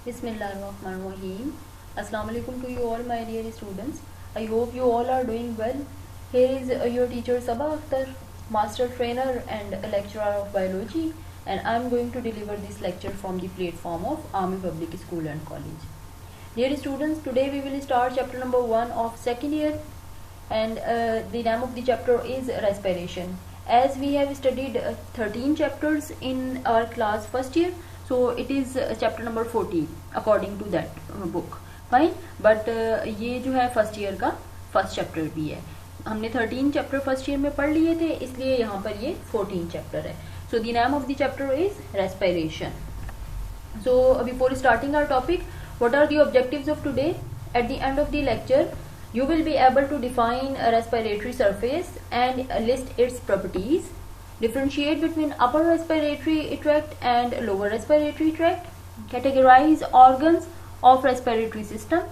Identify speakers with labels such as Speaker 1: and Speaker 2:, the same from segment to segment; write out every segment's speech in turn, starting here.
Speaker 1: Bismillahirrahmanirrahim. Assalamu alaikum to you all, my dear students. I hope you all are doing well. Here is your teacher Sabah Akhtar, master trainer and a lecturer of biology, and I am going to deliver this lecture from the platform of Army Public School and College. Dear students, today we will start chapter number 1 of second year, and the name of the chapter is respiration. As we have studied 13 chapters in our class first year, so it is chapter number 40 according to that book. Fine, but ये जो है first year का first chapter भी है. हमने 13 chapter first year में पढ़ लिए थे, इसलिए यहाँ पर ये 14 चैप्टर है. So the name of the chapter is respiration. So before starting our topic, what are the objectives of today? At the end of the lecture, you will be able to define a respiratory surface and list its properties, differentiate between upper respiratory tract and lower respiratory tract, categorize organs of respiratory system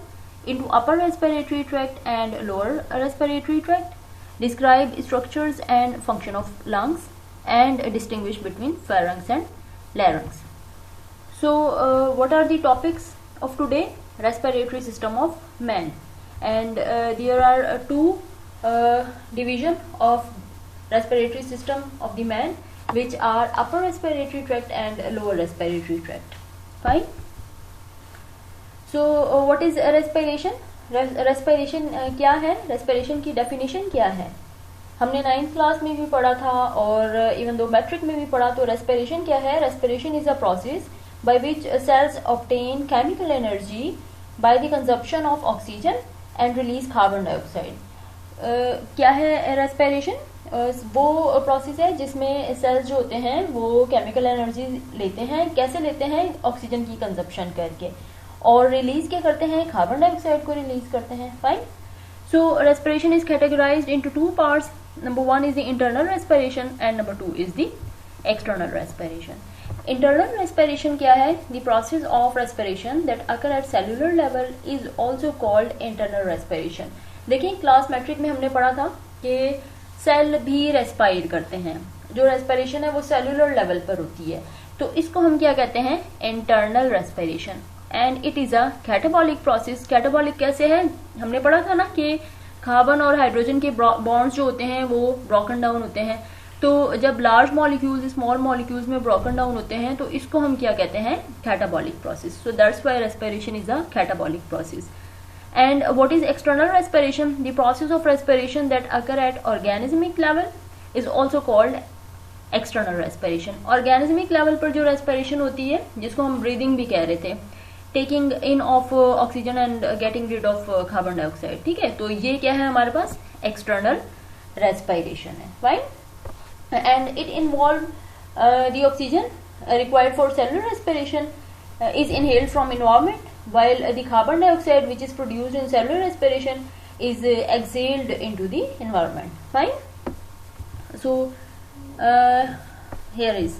Speaker 1: into upper respiratory tract and lower respiratory tract, describe structures and function of lungs, and distinguish between pharynx and larynx. So what are the topics of today? Respiratory system of man, and there are two division of respiratory system of the man, which are upper respiratory tract and lower respiratory tract. Fine. So what is respiration? Respiration क्या है? Respiration की definition क्या है? हमने 9th class में भी पढ़ा था और इवन दो मैट्रिक में भी पढ़ा. तो respiration क्या है? Respiration is a process by which cells obtain chemical energy by the consumption of oxygen and release carbon dioxide. क्या है respiration? वो प्रोसेस है जिसमें सेल्स जो होते हैं वो केमिकल एनर्जी लेते हैं. कैसे लेते हैं? ऑक्सीजन की कंजप्शन करके, और रिलीज क्या करते हैं? कार्बन डाइऑक्साइड को रिलीज करते हैं. Fine. So respiration is categorised into two parts. Number 1 is the internal respiration and number 2 is the external respiration. Internal respiration क्या है? The process of respiration that occur at cellular level is also called internal respiration. देखिए, class matric में हमने पढ़ा था कि cell भी respire करते हैं. जो रेस्पिरेशन है वो सेलुलर लेवल पर होती है, तो इसको हम क्या कहते हैं? Internal respiration. And it is a catabolic process. Catabolic कैसे है? हमने पढ़ा था ना कि कार्बन और हाइड्रोजन के बॉन्ड्स जो होते हैं वो ब्रोकन डाउन होते हैं. तो जब लार्ज मॉलिक्यूल्स स्मॉल मॉलिक्यूल्स में ब्रोकन डाउन होते हैं तो इसको हम क्या कहते हैं? Catabolic process. So that's why respiration is a catabolic process. And what is external respiration? The process of respiration that occur at organismic level is also called external respiration. Organismic level पर जो respiration होती है, जिसको हम breathing भी कह रहे थे, taking in of oxygen and getting rid of carbon dioxide. ठीक है, तो ये क्या है हमारे पास? external respiration है. Fine. And it involve the oxygen required for cellular respiration is inhaled from environment, while the carbon dioxide which is produced in cellular respiration is exhaled into the environment. Fine. So here is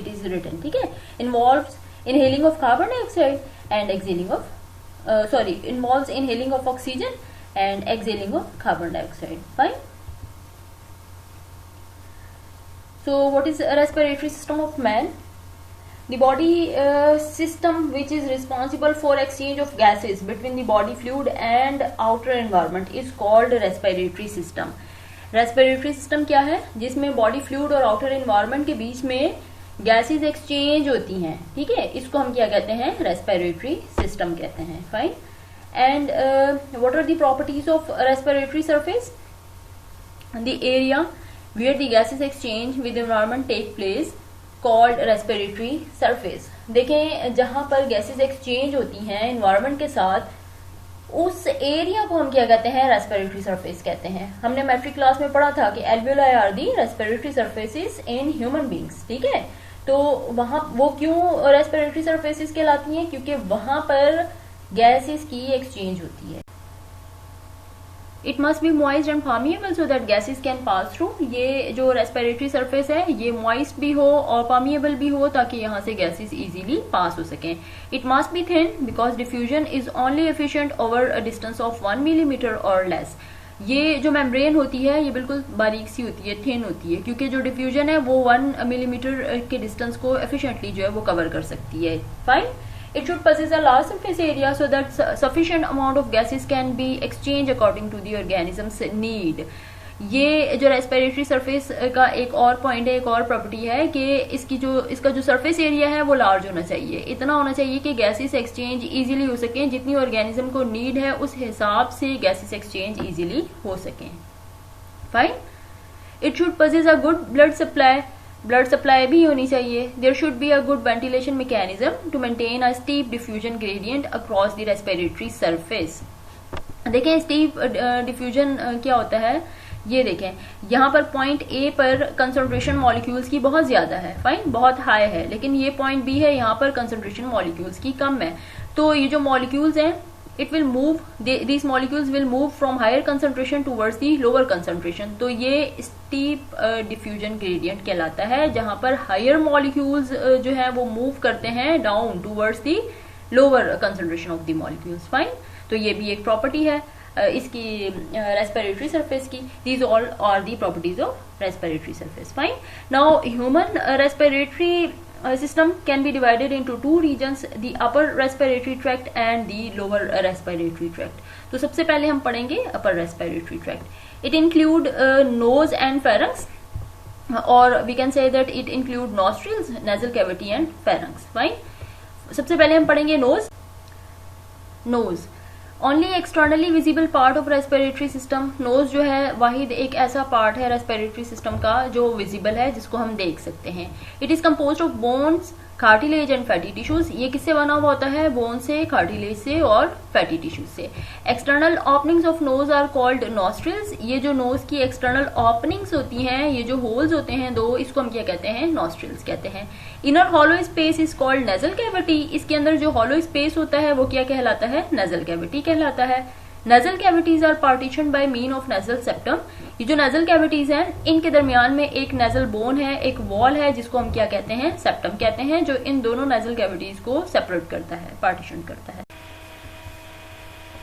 Speaker 1: it is written. ठीक है, involves inhaling of carbon dioxide and exhaling of involves inhaling of oxygen and exhaling of carbon dioxide. Fine. So what is a respiratory system of man? The body system which is responsible for exchange of gases between the body fluid and outer environment is called respiratory system. Respiratory system क्या है? जिसमें body fluid और outer environment के बीच में gases exchange होती हैं. ठीक है, इसको हम क्या कहते हैं? respiratory system कहते हैं. Fine. And what are the properties of respiratory surface? The area where the gases exchange with the environment take place called respiratory surface. देखें, जहां पर गैसेस एक्सचेंज होती हैं एनवायरनमेंट के साथ, उस एरिया को हम क्या कहते हैं? रेस्पिरेटरी सरफेस कहते हैं. हमने मैट्रिक क्लास में पढ़ा था कि alveoli are the respiratory surfaces in human beings. ठीक है, तो वहां वो क्यों रेस्पिरेटरी सरफेसेस कहलाती हैं? क्योंकि वहां पर गैसेस की एक्सचेंज होती है. It must be moist and permeable so that gases can pass through. ये जो रेस्पिरेटरी सरफेस है ये moist भी हो और permeable भी हो ताकि यहाँ से gases easily pass हो सकें. It must be thin because diffusion is only efficient over a distance of 1 millimeter or less. ये जो मेम्ब्रेन होती है ये बिल्कुल बारीक सी होती है, थिन होती है, क्योंकि जो डिफ्यूजन है वो 1 मिलीमीटर के डिस्टेंस को एफिशिएंटली जो है वो कवर कर सकती है. Fine. It should possess a large surface area so that sufficient amount of gases can be exchanged according to the organism's need. ये जो रेस्पिरेटरी सरफेस का एक और पॉइंट है, एक और प्रॉपर्टी है कि इसका जो सरफेस एरिया है वो लार्ज होना चाहिए, इतना होना चाहिए कि गैसेस एक्सचेंज इजीली हो सके, जितनी ऑर्गेनिज्म को नीड है उस हिसाब से गैसेस एक्सचेंज इजीली हो सके. Fine. It should possess a good blood supply भी होनी चाहिए. There should be a good ventilation mechanism to maintain a steep diffusion gradient across the respiratory surface. देखें स्टीप डिफ्यूजन क्या होता है, ये देखें यहाँ पर पॉइंट ए पर कंसंट्रेशन मॉलिक्यूल्स की बहुत ज्यादा है, फाइन, बहुत हाई है, लेकिन ये पॉइंट बी है, यहाँ पर कंसंट्रेशन मॉलिक्यूल्स की कम है. तो ये जो मॉलिक्यूल्स हैं it will move, these molecules will move from higher concentration towards the lower concentration. तो ये स्टीप डिफ्यूजन ग्रेडियंट कहलाता है, जहां पर हायर मॉलिक्यूल्स जो है वो मूव करते हैं down towards the lower concentration of the molecules. Fine. तो ये भी एक प्रॉपर्टी है इसकी रेस्पिरेटरी सरफेस की. These all are the properties of respiratory surface. Fine. Now human respiratory system can be divided into two regions, the upper respiratory tract and the lower respiratory tract. तो सबसे पहले हम पढ़ेंगे upper respiratory tract. It include nose and pharynx, or we can say that it include nostrils, nasal cavity and pharynx. Fine. सबसे पहले हम पढ़ेंगे nose. Only externally visible part of respiratory system. Nose जो है वाहिद एक ऐसा पार्ट है respiratory system का जो विजिबल है, जिसको हम देख सकते हैं. It is composed of bones, cartilage and fatty tissues. ये किससे बना हुआ होता है? बोन से, कार्टिलेज से और फैटी टिश्यूज से. External openings of nose are called nostrils. ये जो नोज की एक्सटर्नल ओपनिंग्स होती हैं, ये जो होल्स होते हैं दो, इसको हम क्या कहते हैं? नॉस्ट्रिल्स कहते हैं. Inner hollow space is called nasal cavity. इसके अंदर जो हॉलो स्पेस होता है वो क्या कहलाता है? नेजल कैविटी कहलाता है. Nasal cavities are partition by mean of nasal septum. ये जो नेजल कैविटीज हैं इनके दरमियान में एक नेजल बोन है, एक वॉल है, जिसको हम क्या कहते हैं? सेप्टम कहते हैं, जो इन दोनों नेजल कैविटीज को सेपरेट करता है, पार्टीशन करता है.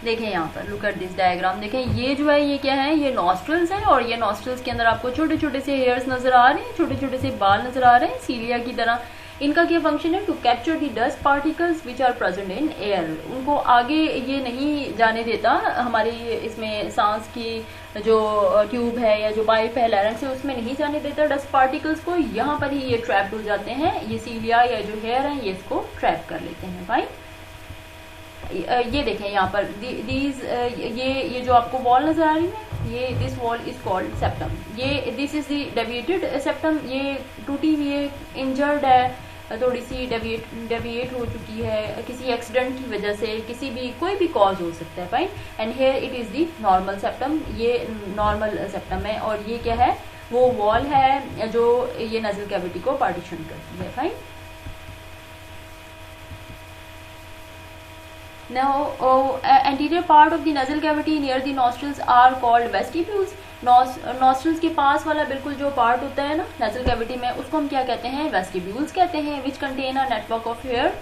Speaker 1: देखें यहाँ पर, लुक एट दिस डायग्राम. देखें ये जो है ये क्या है? ये नॉस्ट्रल्स हैं, और ये नॉस्ट्रल्स के अंदर आपको छोटे छोटे से हेयर्स नजर आ रहे हैं, छोटे छोटे से बाल नजर आ रहे हैं सीलिया की तरह. इनका क्या फंक्शन है? To capture the dust particles which are present in air. उनको आगे ये नहीं जाने देता, हमारी इसमें सांस की जो ट्यूब है या जो पाइप है लैरिंक्स है उसमें नहीं जाने देता डस्ट पार्टिकल्स को. यहाँ पर ही ये ट्रैप्ड हो जाते हैं. ये सीलिया या जो हेयर है ये इसको ट्रैप कर लेते हैं. भाई ये देखें यहाँ पर दीज ये जो आपको वॉल नजर आ रही है, ये this wall is called septum. ये this is the deviated septum. ये टूटी हुई है, इंजर्ड है, थोड़ी सी डेविएट हो चुकी है किसी एक्सीडेंट की वजह से, किसी भी कोई भी कॉज हो सकता है. Fine. And here it is the normal septum. ये नॉर्मल सेप्टम है, और ये क्या है? वो वॉल है जो ये नजल कैविटी को पार्टीशन करती है. Fine. Now, anterior part of the nasal cavity near the nostrils are called vestibules. Nostrils के पास वाला बिल्कुल जो पार्ट होता है ना nasal cavity में, उसको हम क्या कहते हैं? वेस्टिब्यूल्स कहते हैं. Which contain a network of hair,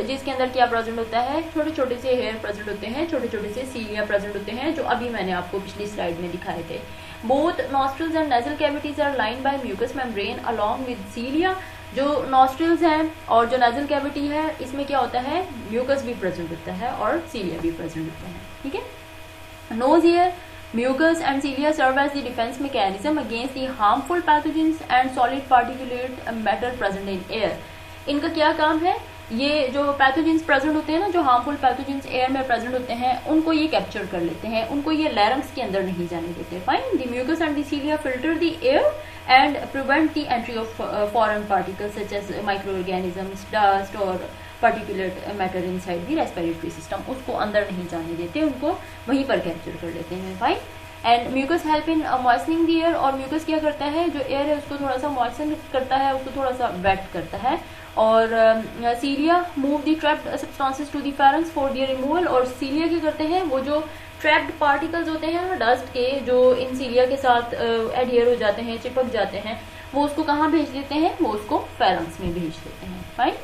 Speaker 1: जिसके अंदर क्या प्रेजेंट होता है? छोटे छोटे से हेयर प्रेजेंट होते हैं, छोटे छोटे से सीलिया प्रेजेंट होते हैं, जो अभी मैंने आपको पिछली स्लाइड में दिखाए थे. Both nostrils and nasal cavities are lined by mucous membrane along with cilia. जो नॉस्ट्रल्स हैं और जो नेजल कैविटी है, इसमें क्या होता है? म्यूकस भी प्रेजेंट होता है और सीलिया भी प्रेजेंट होता है. ठीक है. Nose, ear, mucus and cilia serve as the defence mechanism against the harmful pathogens and solid particulate matter present in air. इनका क्या काम है? ये जो पैथोजेंस प्रेजेंट होते हैं ना, जो हार्मफुल पैथोजेंस एयर में प्रेजेंट होते हैं, उनको ये कैप्चर कर लेते हैं, उनको ये लैरिंक्स के अंदर नहीं जाने देते. Fine. The mucus and the cilia filter the air and prevent the entry of foreign particles such as microorganisms, dust or particulate matter inside the respiratory system. उसको अंदर नहीं जाने देते, उनको वहीं पर कैप्चर कर लेते हैं. Fine. And mucus help in moistening the air. और म्यूकस क्या करता है? जो एयर है उसको थोड़ा सा मॉइस्टन करता है, उसको थोड़ा सा वेट करता है. और cilia move the trapped substances to the pharynx for their removal. और सीलिया क्या करते हैं? वो जो ट्रैप्ड पार्टिकल्स होते हैं डस्ट के, जो इन सीलिया के साथ एडहियर हो जाते हैं, चिपक जाते हैं, वो उसको कहाँ भेज देते हैं? वो उसको फेरेंक्स में भेज देते हैं. Fine.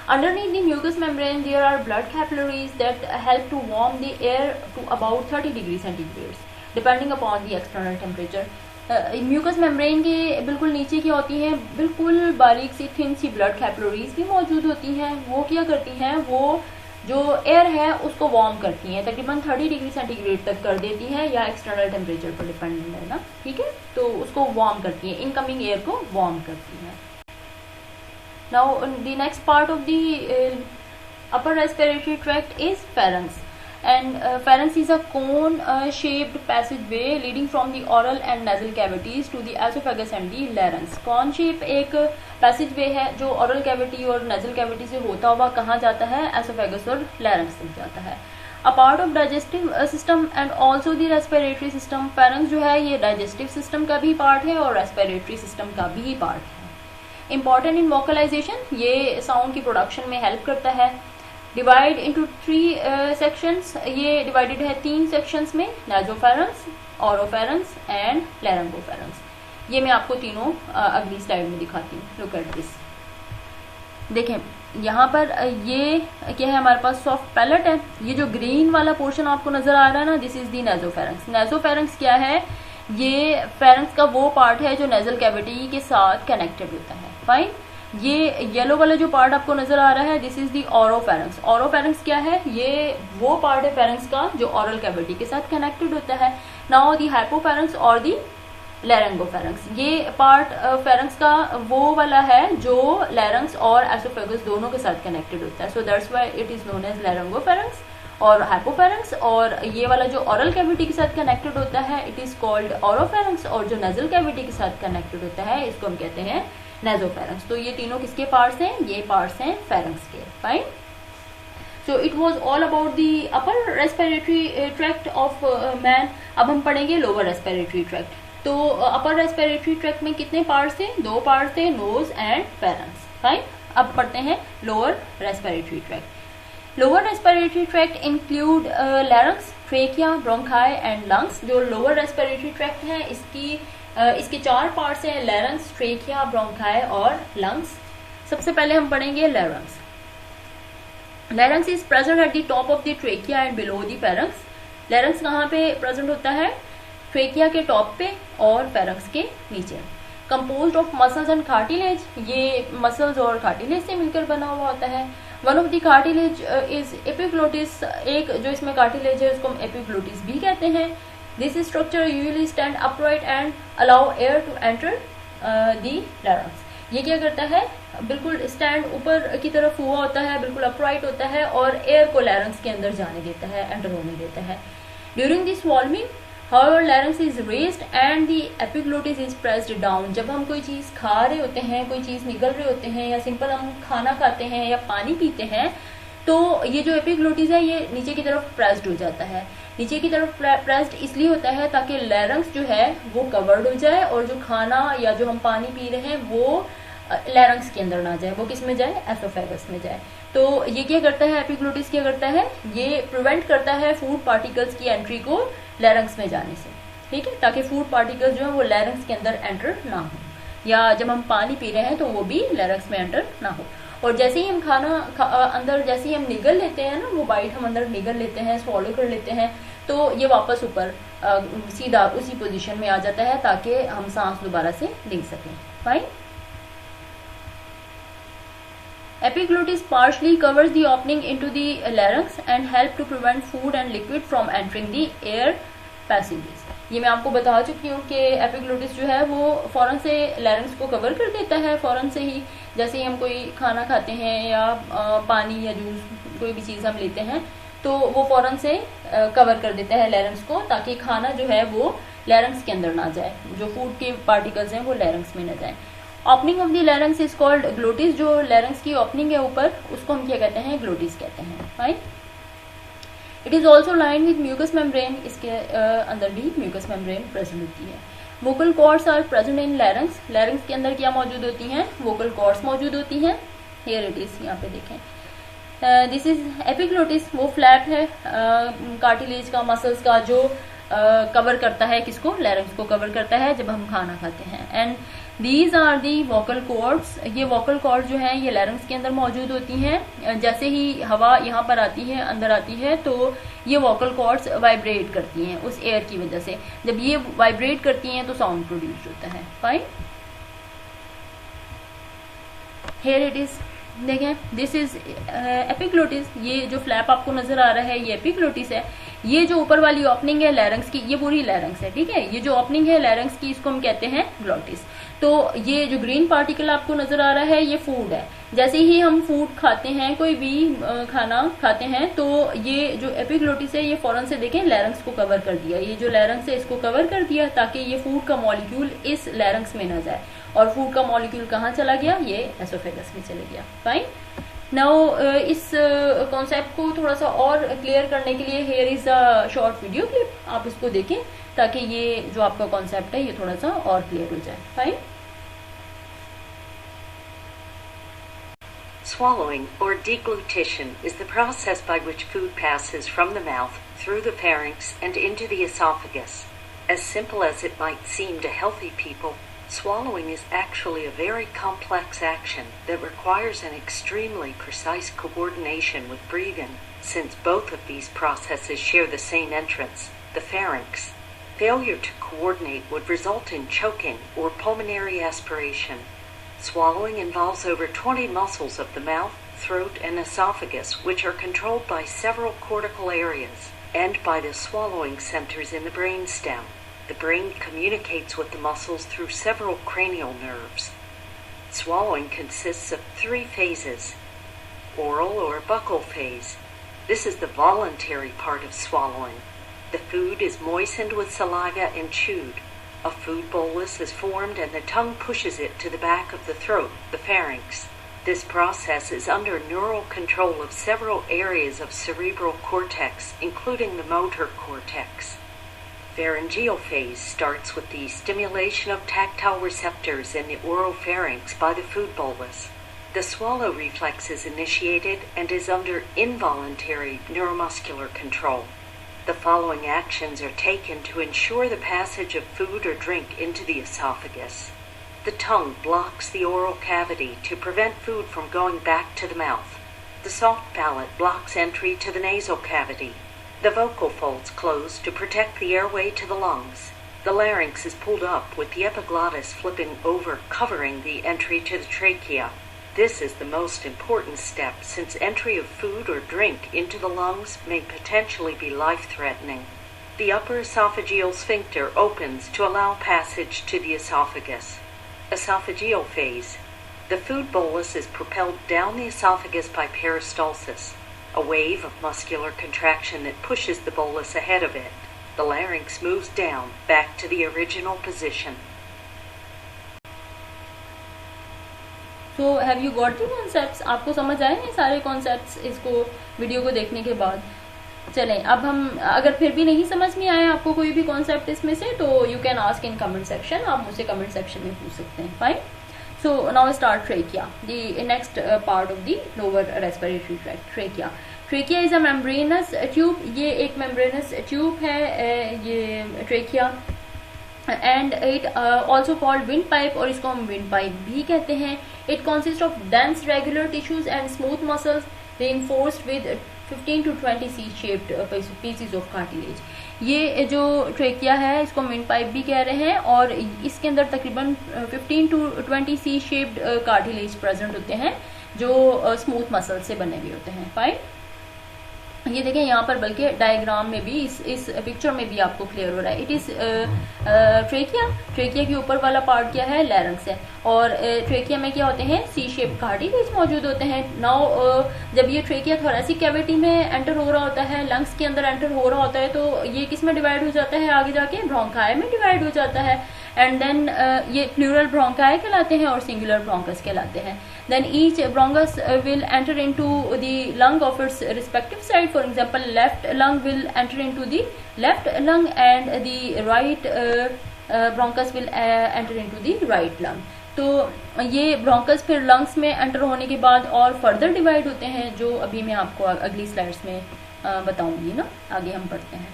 Speaker 1: Underneath the mucous membrane there are blood capillaries that help to warm the air to about 30 degrees centigrade depending upon the external temperature. Mucus membrane के बिल्कुल नीचे क्या होती हैं, बिल्कुल बारीक सी थिन सी ब्लड कैपिलरीज भी मौजूद होती हैं। वो क्या करती हैं, वो जो एयर है उसको वार्म करती हैं, तकरीबन 30 डिग्री सेंटीग्रेड तक कर देती हैं, या एक्सटर्नल टेम्परेचर पर डिपेंडेंट है ना, ठीक है। तो उसको वार्म करती हैं, इनकमिंग एयर को वार्म करती हैं। Now the next part of the upper respiratory tract is pharynx, and pharynx is a cone shaped passageway leading from the oral and nasal cavities to the esophagus and the larynx. cone shape एक passageway है जो oral cavity और nasal cavity से होता हुआ कहाँ जाता है, esophagus और larynx तक जाता है। A part of digestive system and also the respiratory system. pharynx जो है ये digestive system का भी part है और respiratory system का भी part है। Important in vocalization, ये sound की production में help करता है। डिवाइड इंटू 3 सेक्शंस, ये डिवाइडेड है 3 सेक्शंस में, नासोफेरेंक्स, ओरोफेरेंक्स एंड लैरिंगोफेरेंक्स। ये मैं आपको तीनों अगली स्लाइड में दिखाती हूँ। लुक एट दिस, देखें यहाँ पर ये क्या है, हमारे पास सॉफ्ट पैलेट है। ये जो ग्रीन वाला पोर्शन आपको नजर आ रहा है ना, दिस इज दी नासोफेरेंक्स। नासोफेरेंक्स क्या है, ये फेरेंक्स का वो पार्ट है जो नेजल कैविटी के साथ कनेक्टेड होता है। फाइन, ये येलो वाला जो पार्ट आपको नजर आ रहा है, this is the oropharynx. Oropharynx क्या है, ये वो पार्ट है फेरेंक्स का जो ओरल कैविटी के साथ कनेक्टेड होता है। नाउ दी हाइपोफेरेंक्स और दी लैरिंगोफेरेंक्स, ये पार्ट फेरेंक्स का वो वाला है जो लैरिंक्स और एसोफेगस दोनों के साथ कनेक्टेड होता है। So that's why it is known as laryngopharynx और हाइपोफेरेंक्स। और ये वाला जो ओरल कैविटी के साथ कनेक्टेड होता है, इट इज कॉल्ड ओरोफेरेंक्स, और जो नेजल कैविटी के साथ कनेक्टेड होता है, इसको हम कहते हैं नासोफेरेंक्स। तो ये तीनों किसके पार्ट्स हैं, ये पार्ट्स हैं फेरेंक्स के। Fine, so it was all about the upper respiratory tract of man. अब हम पढ़ेंगे लोअर रेस्पिरेटरी ट्रैक्ट। तो अपर रेस्पिरेटरी ट्रैक्ट में कितने पार्ट्स थे, 2 पार्ट्स थे, नोज एंड फेरेंक्स। फाइन, अब पढ़ते हैं lower respiratory tract. Lower respiratory tract include larynx, trachea, bronchi and lungs. जो लोअर रेस्पिरेटरी ट्रैक्ट है इसके 4 पार्ट्स हैं, लैरिंक्स, ट्रेकिया, ब्रोंकाई और लंग्स। सबसे पहले हम पढ़ेंगे larynx. Larynx is present at the top of the trachea and below the pharynx. Larynx कहाँ पे प्रेजेंट होता है, ट्रेकिया के टॉप पे और फेरेंक्स के नीचे। Composed of muscles and cartilage, ये मसल्स और कार्टिलेज से मिलकर बना हुआ होता है। One of the cartilage is epiglottis, एक जो इसमें कार्टिलेज है उसको हम एपिग्लोटिस भी कहते हैं। This structure usually stand upright and allow air to enter the larynx. ये क्या करता है, बिल्कुल स्टैंड ऊपर की तरफ हुआ होता है, बिल्कुल अपराइट होता है और एयर को लैरिंक्स के अंदर जाने देता है, एंटर होने देता है। During the swallowing, however, larynx is raised and the epiglottis is pressed down. जब हम कोई चीज खा रहे होते हैं, कोई चीज निगल रहे होते हैं, या सिंपल हम खाना खाते हैं या पानी पीते हैं, तो ये जो एपिग्लोटिस है ये नीचे की तरफ प्रेस्ड हो जाता है। नीचे की तरफ प्रेस्ड इसलिए होता है ताकि लैरिंक्स जो है वो कवर्ड हो जाए और जो खाना या जो हम पानी पी रहे हैं वो लैरिंक्स के अंदर ना जाए, वो किस में जाए, एसोफेगस में जाए। तो ये क्या करता है, एपिग्लोटिस क्या करता है, ये प्रिवेंट करता है फूड पार्टिकल्स की एंट्री को लैरिंक्स में जाने से, ठीक है, ताकि फूड पार्टिकल्स जो है वो लैरिंक्स के अंदर एंटर ना हो, या जब हम पानी पी रहे हैं तो वो भी लैरिंक्स में एंटर ना हो। और जैसे ही हम अंदर जैसे ही हम निगल लेते हैं ना, वो बाइट हम अंदर निगल लेते हैं, स्वॉलो कर लेते हैं, तो ये वापस ऊपर सीधा उसी पोजीशन में आ जाता है ताकि हम सांस दोबारा से ले सकें। Fine, epiglottis partially covers the opening into the larynx and help to prevent food and liquid from entering the air passages. ये मैं आपको बता चुकी हूँ कि एपिग्लोटिस जो है वो फौरन से लैरिंक्स को कवर कर देता है, फौरन से ही जैसे ही हम कोई खाना खाते हैं या पानी या जूस कोई भी चीज़ हम लेते हैं तो वो फौरन से कवर कर देता है लैरिंक्स को, ताकि खाना जो है वो लैरिंक्स के अंदर ना जाए, जो फूड के पार्टिकल्स हैं वो लैरिंक्स में न जाए। Opening of the larynx is called glottis. जो लैरिंक्स की ओपनिंग है ऊपर, उसको हम क्या कहते हैं, ग्लोटिस कहते हैं। Fine, it is also line with mucus membrane, इसके अंदर भी म्यूकस मेम्ब्रेन प्रेजेंट होती है। Vocal cords are present in larynx. Larynx के अंदर क्या मौजूद होती हैं, वोकल कॉर्ड्स मौजूद होती हैं। हियर इट इज, यहाँ पे देखें, दिस इज एपिग्लोटिस, वो फ्लैप है कार्टिलेज का, मसल्स का, जो कवर करता है किसको, लैरिंक्स को कवर करता है जब हम खाना खाते हैं। And these are the vocal cords. ये वोकल कॉर्ड जो है ये लैरिंक्स के अंदर मौजूद होती हैं। जैसे ही हवा यहाँ पर आती है, अंदर आती है, तो ये वोकल कॉर्ड्स वाइब्रेट करती हैं उस एयर की वजह से। जब ये वाइब्रेट करती हैं तो साउंड प्रोड्यूस होता है। फाइन, हियर इट इज, देखें, दिस इज एपिग्लोटिस। ये जो फ्लैप आपको नजर आ रहा है ये एपिग्लोटिस है। ये जो ऊपर वाली ओपनिंग है लैरिंक्स की, ये पूरी लैरिंक्स है, ठीक है। ये जो ओपनिंग है लैरिंक्स की, इसको हम कहते हैं ग्लोटिस। तो ये जो ग्रीन पार्टिकल आपको नजर आ रहा है ये फूड है। जैसे ही हम फूड खाते हैं, कोई भी खाना खाते हैं, तो ये जो एपिग्लोटिस है ये फौरन से देखें लैरिंक्स को कवर कर दिया। ये जो लैरिंक्स है इसको कवर कर दिया ताकि ये फूड का मॉलिक्यूल इस लैरिंक्स में न जाए। और फूड का मॉलिक्यूल कहाँ चला गया? ये एसोफेगस में चले गया। फाइन, नाउ इस कॉन्सेप्ट को थोड़ा सा और क्लियर करने के लिए here is a short video clip, आप इसको देखें ताकि ये जो आपका कॉन्सेप्ट है ये थोड़ा सा और क्लियर हो जाए। Fine,
Speaker 2: Swallowing or deglutition is the process by which food passes from the mouth through the pharynx and into the esophagus. As simple as it might seem to healthy people, swallowing is actually a very complex action that requires an extremely precise coordination with breathing, since both of these processes share the same entrance, the pharynx. Failure to coordinate would result in choking or pulmonary aspiration. Swallowing involves over 20 muscles of the mouth, throat, and esophagus, which are controlled by several cortical areas and by the swallowing centers in the brainstem. The brain communicates with the muscles through several cranial nerves. Swallowing consists of 3 phases. Oral or buccal phase. This is the voluntary part of swallowing. The food is moistened with saliva and chewed. A food bolus is formed and the tongue pushes it to the back of the throat, the pharynx. This process is under neural control of several areas of cerebral cortex, including the motor cortex. Pharyngeal phase starts with the stimulation of tactile receptors in the oropharynx by the food bolus. The swallow reflex is initiated and is under involuntary neuromuscular control. The following actions are taken to ensure the passage of food or drink into the esophagus. The tongue blocks the oral cavity to prevent food from going back to the mouth. The soft palate blocks entry to the nasal cavity. The vocal folds close to protect the airway to the lungs. The larynx is pulled up with the epiglottis flipping over, covering the entry to the trachea. This is the most important step since entry of food or drink into the lungs may potentially be life-threatening. The upper esophageal sphincter opens to allow passage to the esophagus. Esophageal phase. The food bolus is propelled down the esophagus by peristalsis, a wave of muscular contraction that pushes the bolus ahead of it. The larynx moves down back to the original position.
Speaker 1: So have you got the concepts? आपको समझ आए हैं सारे concepts इसको video को देखने के बाद? चलें, अब हम, अगर फिर भी नहीं समझ में आए आपको कोई भी कॉन्सेप्ट इसमें से, तो you can ask in comment section, आप मुझसे कमेंट सेक्शन में पूछ सकते हैं। Fine, so now start trachea, the next part of the lower respiratory tract, trachea. Trachea is a membranes tube, ये एक मेम्ब्रेनस ट्यूब है ये trachea, and it also called wind pipe, और इसको हम विंड पाइप भी कहते हैं। It consist of dense regular tissues and smooth muscles reinforced with 15 to 20 C-shaped pieces of cartilage। ये जो ट्रेकिया है इसको विंड पाइप भी कह रहे हैं, और इसके अंदर तकरीबन 15 to 20 C-shaped कार्टिलेज प्रेजेंट होते हैं जो स्मूथ मसल से बने हुए होते हैं। फाइन, ये देखें यहाँ पर, बल्कि डायग्राम में भी इस पिक्चर में भी आपको क्लियर हो रहा है। इट इज ट्रेकिया, ट्रेकिया के ऊपर वाला पार्ट क्या है? लैरिंक्स है, और ट्रेकिया में क्या होते हैं? सी शेप कार्टिलेज मौजूद होते हैं। नाउ जब ये ट्रेकिया थोरेसिक कैविटी में एंटर हो रहा होता है, लंग्स के अंदर एंटर हो रहा होता है, तो ये किस में डिवाइड हो जाता है? आगे जाके ब्रोंकाई में डिवाइड हो जाता है, एंड देन ये प्लूरल ब्रोंकाई कहलाते हैं और सिंगुलर ब्रोंकस कहलाते हैं। Then each bronchus will enter into the lung of its respective side. For example, left lung will enter into the left lung, and the right bronchus will enter into the right lung. तो ये bronchus फिर lungs में enter होने के बाद और further divide होते हैं, जो अभी मैं आपको अगली स्लाइड्स में बताऊंगी ना, आगे हम पढ़ते हैं।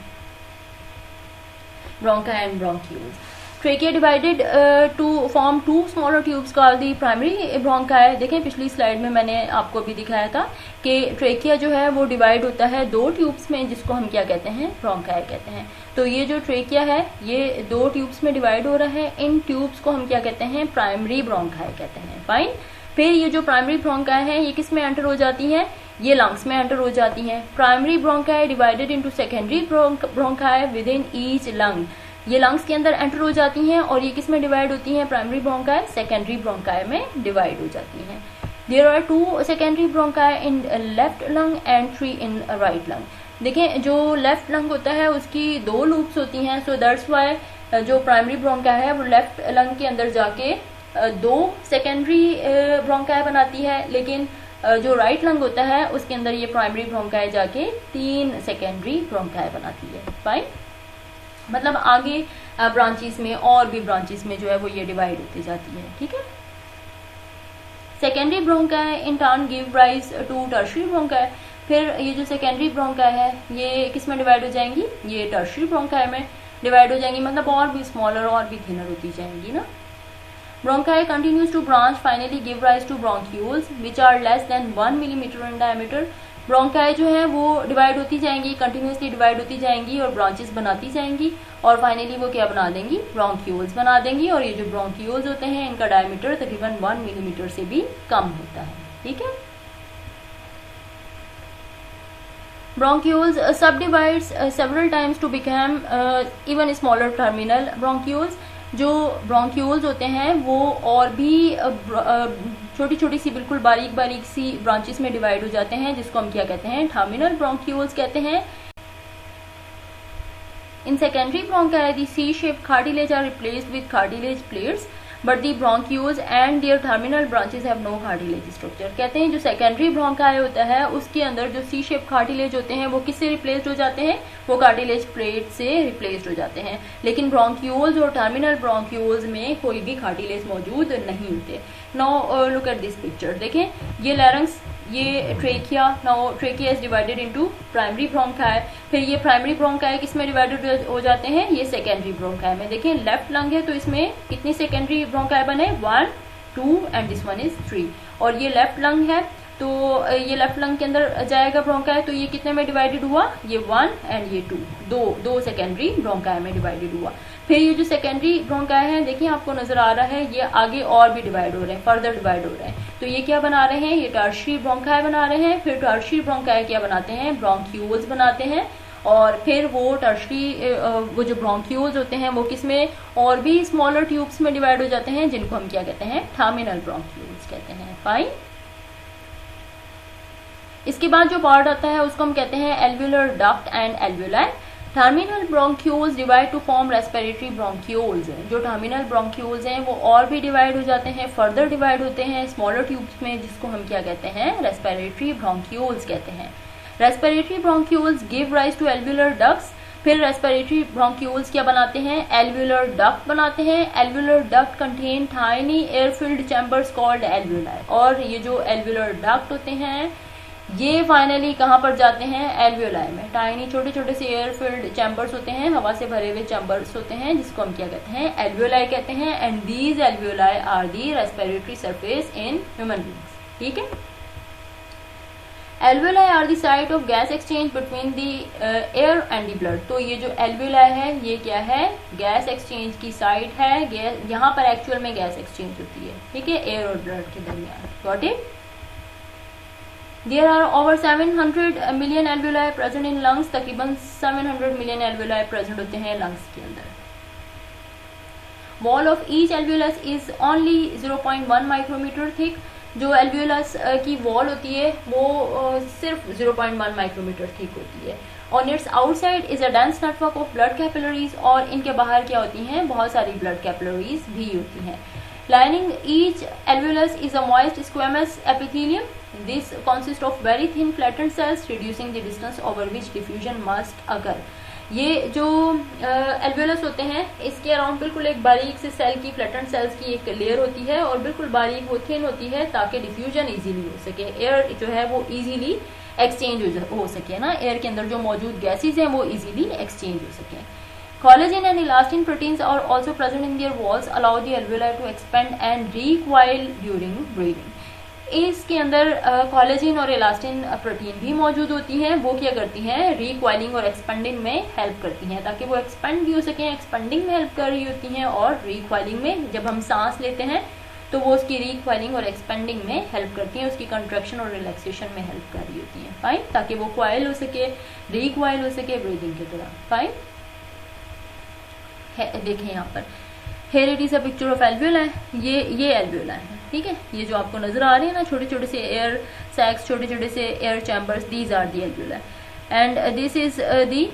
Speaker 1: Bronchi and bronchioles. Trachea divided to form 2 smaller tubes called the primary bronchi. देखें पिछली स्लाइड में मैंने आपको भी दिखाया था कि ट्रेकिया जो है वो डिवाइड होता है 2 ट्यूब्स में, जिसको हम क्या कहते हैं, ब्रोंकाई कहते हैं। तो ये जो ट्रेकिया है ये 2 ट्यूब्स में डिवाइड हो रहा है, इन ट्यूब्स को हम क्या कहते हैं, प्राइमरी ब्रोंकाई कहते हैं। फाइन। फिर ये जो प्राइमरी ब्रोंकाई है ये किस में एंटर हो जाती है, ये लंग्स में एंटर हो जाती हैं। Primary bronchi divided into secondary bronchi with in each lung, ये लंग्स के अंदर एंटर हो जाती हैं और ये किस में डिवाइड होती हैं, प्राइमरी ब्रोंकाई सेकेंडरी ब्रोंकाई में डिवाइड हो जाती हैं। There are 2 secondary bronchi in left lung and 3 in right lung. देखें जो लेफ्ट लंग होता है उसकी 2 लूप्स होती हैं, सो दैट्स वाई जो प्राइमरी ब्रोंकाई है वो लेफ्ट लंग के अंदर जाके 2 सेकेंडरी ब्रोंकाई बनाती है, लेकिन जो राइट लंग होता है उसके अंदर ये प्राइमरी ब्रोंकाई जाके 3 सेकेंडरी ब्रोंकाई बनाती है। फाइन। मतलब आगे ब्रांचेस में और भी ब्रांचेस में जो है वो ये डिवाइड होती जाती है। ठीक है। Secondary bronchi in turn give rise to tertiary bronchi. फिर ये जो सेकेंडरी ब्रोंकाई है ये किस में डिवाइड हो जाएंगी, ये टर्शियरी ब्रोंकाई में डिवाइड हो जाएंगी, मतलब और भी स्मॉलर और भी थिनर होती जाएंगी ना। Bronchi continues to branch, finally give rise to bronchioles, which are less than 1 millimeter in diameter. Bronchi जो है वो डिवाइड होती जाएंगी, कंटिन्यूसली डिवाइड होती जाएंगी और ब्रांचेस बनाती जाएंगी और फाइनली वो क्या बना देंगी, ब्रोंक्यूल्स बना देंगी। और ये जो ब्रोंक्यूल्स होते हैं इनका डायमीटर तकरीबन 1 मिलीमीटर से भी कम होता है। ठीक है। Bronchioles subdivides several times to become even smaller terminal bronchioles. जो ब्रोंक्यूल्स होते हैं वो और भी छोटी छोटी सी बिल्कुल बारीक बारीक सी ब्रांचेस में डिवाइड हो जाते हैं, जिसको हम क्या कहते हैं, टर्मिनल ब्रोंक्यूल्स कहते हैं। In secondary bronchi the C shaped cartilage are replaced with cartilage plates, but the bronchioles and their terminal branches have no cartilage structure. कहते हैं जो सेकेंडरी ब्रोंकाई होता है उसके अंदर जो सी शेप कार्टिलेज होते हैं वो किससे रिप्लेस्ड हो जाते हैं, वो कार्टिलेज प्लेट से रिप्लेस्ड हो जाते हैं, लेकिन ब्रोंक्यूल्स और टर्मिनल ब्रोंक्यूल्स में कोई भी कार्टिलेज मौजूद नहीं होते। Now look at this picture. देखें ये लैरिंक्स, ये trachea. Now trachea is divided into primary bronchi. फिर ये प्राइमरी ब्रोंकाई किस में डिवाइडेड हो जाते हैं, ये सेकेंडरी ब्रोंकाई में। देखें लेफ्ट लंग है तो इसमें कितनी सेकेंडरी ब्रोंकाई बने, 1, 2 एंड दिस वन इज 3। और ये लेफ्ट लंग है तो ये लेफ्ट लंग के अंदर जाएगा ब्रोंकाई, तो ये कितने में डिवाइडेड हुआ, ये 1 एंड ये 2, दो सेकेंडरी ब्रोंकाई में डिवाइडेड हुआ। फिर ये जो सेकेंडरी ब्रोंकाई है देखिए आपको नजर आ रहा है ये आगे और भी डिवाइड हो रहे हैं, फर्दर डिवाइड हो रहे हैं। तो ये क्या बना रहे हैं, ये टर्शियरी ब्रोंकाई बना रहे हैं। फिर टर्शियरी ब्रोंकाई क्या बनाते हैं, ब्रोंक्यूल्स बनाते हैं। और फिर वो टर्शियरी वो जो ब्रोंक्यूल्स होते हैं वो किसमें, और भी स्मॉलर ट्यूब्स में डिवाइड हो जाते हैं, जिनको हम क्या कहते हैं, टर्मिनल ब्रोंक्यूल्स कहते हैं। फाइन। इसके बाद जो पार्ट आता है उसको हम कहते हैं alveolar duct and alveoli. Terminal bronchioles divide two form respiratory bronchioles. जो टर्मिनल ब्रोंक्यूल्स हैं वो और भी डिवाइड हो जाते हैं, फर्दर डिवाइड होते हैं स्मॉलर ट्यूब्स में, जिसको हम क्या कहते हैं, रेस्पिरेटरी ब्रोंक्यूल्स कहते हैं। Respiratory bronchioles give rise to alveolar ducts. फिर रेस्पिरेटरी ब्रोंक्यूल्स क्या बनाते हैं, एल्वुलर डक्ट बनाते हैं। Alveolar duct contain tiny air filled chambers called alveoli. और ये जो एल्वुलर डक्ट होते हैं ये फाइनली कहाँ पर जाते हैं, एल्वुलाई में। टाइनी छोटे छोटे से एयर फिल्ड चैम्बर्स होते हैं, हवा से भरे हुए चैम्बर्स होते हैं, जिसको हम क्या कहते हैं, एल्वुलाई कहते हैं। And these alveoli are the respiratory surface in human beings. ठीक है। Alveoli are the site of gas exchange between the air and the blood. तो ये जो एल्वुलाई है ये क्या है, गैस एक्सचेंज की साइट है। यहाँ पर एक्चुअल में गैस एक्सचेंज होती है, ठीक है, एयर और ब्लड के दरमियान। Got it. There are over 700 million alveoli present in lungs. तकरीबन 700 million alveoli present होते हैं lungs के अंदर। Wall of each alveolus is only 0.1 micrometer thick. जो alveolus की wall होती है वो सिर्फ 0.1 micrometer thick होती है। On its outside is a dense network of blood capillaries. और इनके बाहर क्या होती हैं, बहुत सारी blood capillaries भी होती हैं। Lining each alveolus is a moist squamous epithelium. This consists of very thin flattened cells, reducing the distance over which diffusion must occur. ये जो एल्वुलस होते हैं इसके अराउंड बिल्कुल एक बारीक से सेल की, फ्लैटेंड सेल्स की एक लेयर होती है और बिल्कुल बारीक वो थिन होती है ताकि डिफ्यूजन इजीली हो सके, एयर जो है वो इजीली एक्सचेंज हो सके ना, एयर के अंदर जो मौजूद गैसेज हैं वो इजीली एक्सचेंज हो सके। Collagen and elastin proteins are also present in their walls, allow the alveoli to expand and recoil during breathing. इसके अंदर कोलेजिन और इलास्टिन प्रोटीन भी मौजूद होती हैं। वो क्या करती हैं, रिक्वाइलिंग और एक्सपेंडिंग में हेल्प करती हैं, ताकि वो एक्सपेंड भी हो सकें, एक्सपेंडिंग में हेल्प कर रही होती हैं, और रिक्वाइलिंग में जब हम सांस लेते हैं तो वो उसकी रिक्वाइलिंग और एक्सपेंडिंग में हेल्प करती हैं, उसकी कंट्रैक्शन और रिलैक्सेशन में हेल्प कर रही होती हैं। फाइन, ताकि वो क्वाइल हो सके, रिक्वाइल हो सके ब्रीदिंग की तरह। फाइन, देखें यहाँ पर here it is a picture of alveola है। ये एल्वियोला है, ठीक है। ये जो आपको नजर आ रहे हैं ना छोटे छोटे से एयर सैक्स, छोटे छोटे से air chambers, these are the alveola and this is the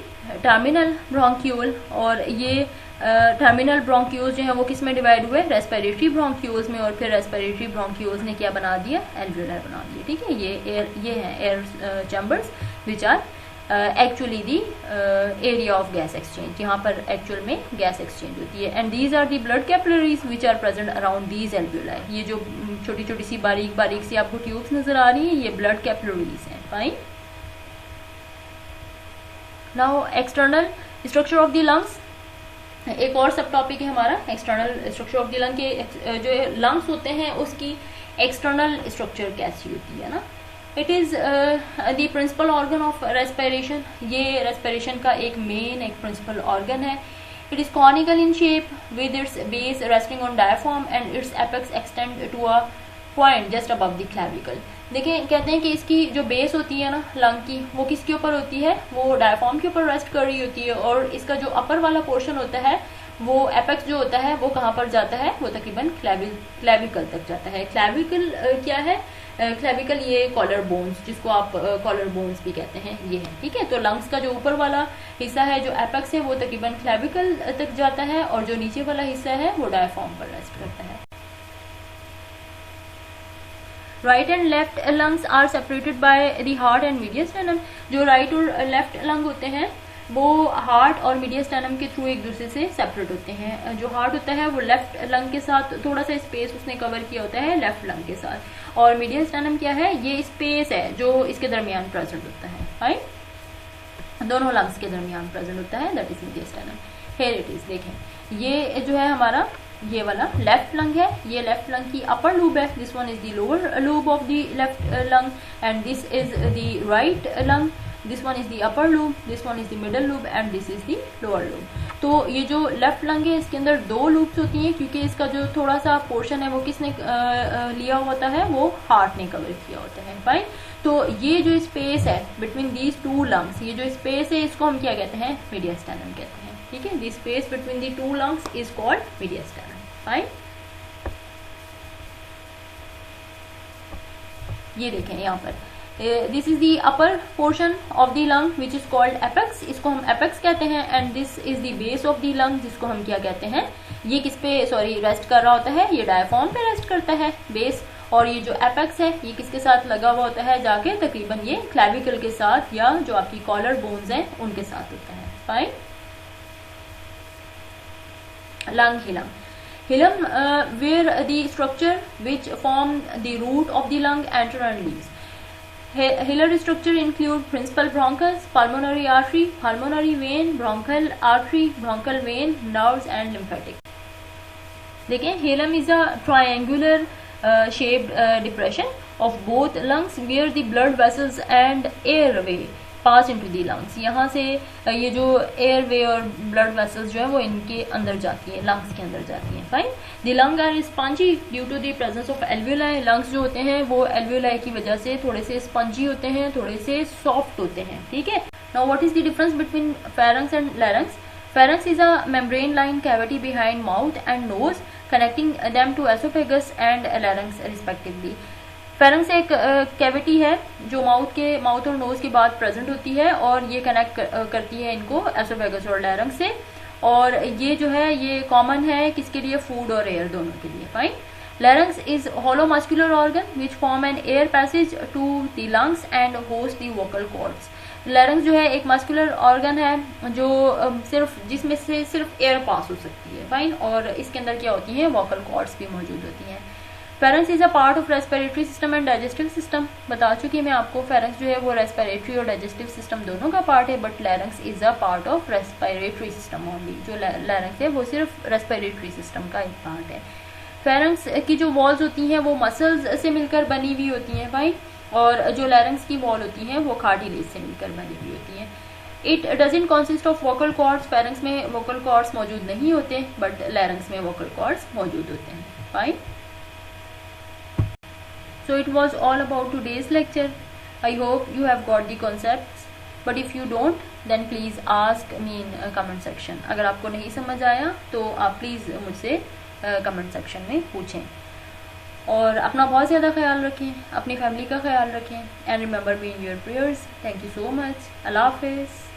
Speaker 1: terminal bronchiole. और ये टर्मिनल ब्रोंक्यूल्स जो है वो किस में डिवाइड हुए, रेस्पिरेटरी ब्रोंक्यूल्स में, और फिर रेस्पिरेटरी ब्रोंक्यूल्स ने क्या बना दिया, एल्वियोला बना दिया, ठीक है। ये हैं air chambers which are actually the area of gas exchange, यहाँ पर एक्चुअल में गैस एक्सचेंज होती है। And these are the blood capillaries which are present around these alveoli. ये जो छोटी छोटी सी बारीक बारीक सी आपको ट्यूब्स नजर आ रही हैं, ये ब्लड कैपिलरीज हैं। Fine, now external structure of the lungs, एक और सब टॉपिक है हमारा external structure of the lung के। जो लंग्स होते हैं उसकी एक्सटर्नल स्ट्रक्चर कैसी होती है ना। It is the principal organ of respiration, ये रेस्पिरेशन का एक मेन एक प्रिंसिपल ऑर्गन है। It is conical in shape with its base resting on diaphragm and its apex extend to a point just above the clavicle. देखिए, कहते हैं कि इसकी जो बेस होती है ना लंग की, वो किसके ऊपर होती है, वो डायफ्राम के ऊपर रेस्ट कर रही होती है, और इसका जो अपर वाला पोर्शन होता है वो एपेक्स जो होता है वो कहाँ पर जाता है, वो तकरीबन क्लैविकल तक जाता है। क्लैविकल क्या है, क्लैविकल ये कॉलर बोन्स, जिसको आप कॉलर बोन्स भी कहते हैं, ये है, ठीक है। तो लंग्स का जो ऊपर वाला हिस्सा है जो एपेक्स है वो तकरीबन क्लैविकल तक जाता है, और जो नीचे वाला हिस्सा है वो डायफ्राम पर रेस्ट करता है। Right and left lungs are separated by the heart and mediastinum. जो राइट और लेफ्ट लंग होते हैं वो हार्ट और मीडियस्टेनम के थ्रू एक दूसरे से सेपरेट होते हैं। जो हार्ट होता है वो लेफ्ट लंग के साथ थोड़ा सा स्पेस उसने कवर किया होता है लेफ्ट लंग के साथ, और मीडियस्टेनम क्या है, ये स्पेस है जो इसके दरमियान प्रेजेंट होता है। राइट, दोनों लंग्स के दरमियान प्रेजेंट होता है, that is mediastinum. Here it is, देखें ये जो है हमारा ये वाला लेफ्ट लंग है, ये लेफ्ट लंग की अपर लूब है, this one is the lower lube of the left lung and this is the right lung, this one is the upper lube, this one is the middle lube and this is the lower lube. तो ये जो left lung है इसके अंदर दो lubes होती हैं, क्योंकि इसका जो थोड़ा सा पोर्शन है वो किसने लिया होता है, वो हार्ट ने कवर किया होता है। फाइन, तो ये जो स्पेस है बिटवीन दीज टू लंग्स, ये जो स्पेस है इसको हम क्या कहते हैं, मीडियस्टेनम कहते हैं, ठीक है। The space between the two lungs is called mediastinum. Fine, ये देखें यहाँ पर, this is the upper portion of the lung which is called apex, इसको हम एपेक्स कहते हैं, and this is the base of the lung, जिसको हम क्या कहते हैं, ये किस पे रेस्ट कर रहा होता है, ये डायफ्राम पे रेस्ट करता है बेस, और ये जो एपेक्स है ये किसके साथ लगा हुआ होता है, जाके तकरीबन ये क्लैविकल के साथ या जो आपकी कॉलर बोन्स हैं उनके साथ होता है। Fine, lung hilum, hilum where the structure which form the root of the lung enter and leaves. Hilar structure include principal bronchus, pulmonary artery, pulmonary vein, bronchial artery, bronchial vein, nerves and lymphatic. देखें, hilum is a triangular shaped depression of both lungs where the blood vessels and airway pass into the lungs. यहाँ से ये जो airway और blood vessels जो है वो इनके अंदर जाती है, लंग्स के अंदर जाती हैं। Fine, the lung are spongy due to the presence of alveoli. Lungs जो होते हैं वो एल्वियोलाई की वजह से थोड़े से स्पंजी होते हैं, थोड़े से सॉफ्ट होते हैं, ठीक है। Now what is the difference between pharynx and larynx? Pharynx is a membrane-lined cavity behind mouth and nose, connecting them to esophagus and larynx respectively. Pharynx एक कैविटी है जो माउथ और नोज के बाद प्रेजेंट होती है, और ये कनेक्ट करती है इनको एसोफेगस और लैरिंक्स से, और ये जो है ये कॉमन है किसके लिए, फूड और एयर दोनों के लिए। Fine, larynx is hollow muscular organ which form an air passage to the lungs and host the vocal cords. Larynx जो है एक मस्कुलर ऑर्गन है जो जिसमें से सिर्फ एयर पास हो सकती है। फाइन, और इसके अंदर क्या होती है, वोकल कॉर्ड्स भी मौजूद होती हैं। Pharynx is a part of respiratory system and digestive system, बता चुकी मैं आपको फेरेंक्स जो है वो रेस्पिरेटरी और डाइजेस्टिव सिस्टम दोनों का पार्ट है, but larynx is a part of respiratory system only. जो लैरिंक्स है वो सिर्फ रेस्पिरेटरी सिस्टम का एक पार्ट है। फेरेंक्स की जो वॉल्स होती हैं वो मसल्स से मिलकर बनी हुई होती हैं फाइन, और जो लैरिंक्स की वॉल होती हैं वो कार्टिलेज से मिलकर बनी हुई होती हैं। It doesn't consist of vocal cords, pharynx में वोकल कॉर्ड्स मौजूद नहीं होते, बट लैरिंक्स में वोकल कॉर्ड्स मौजूद होते हैं fine. So it was all about today's lecture. I hope you have got the concepts, but if you don't then please ask me in comment section. अगर आपको नहीं समझ आया तो आप प्लीज़ मुझसे कमेंट सेक्शन में पूछें, और अपना बहुत ज़्यादा ख्याल रखें, अपनी फैमिली का ख्याल रखें, and remember me in your prayers. Thank you so much. अल्लाह हाफिज़।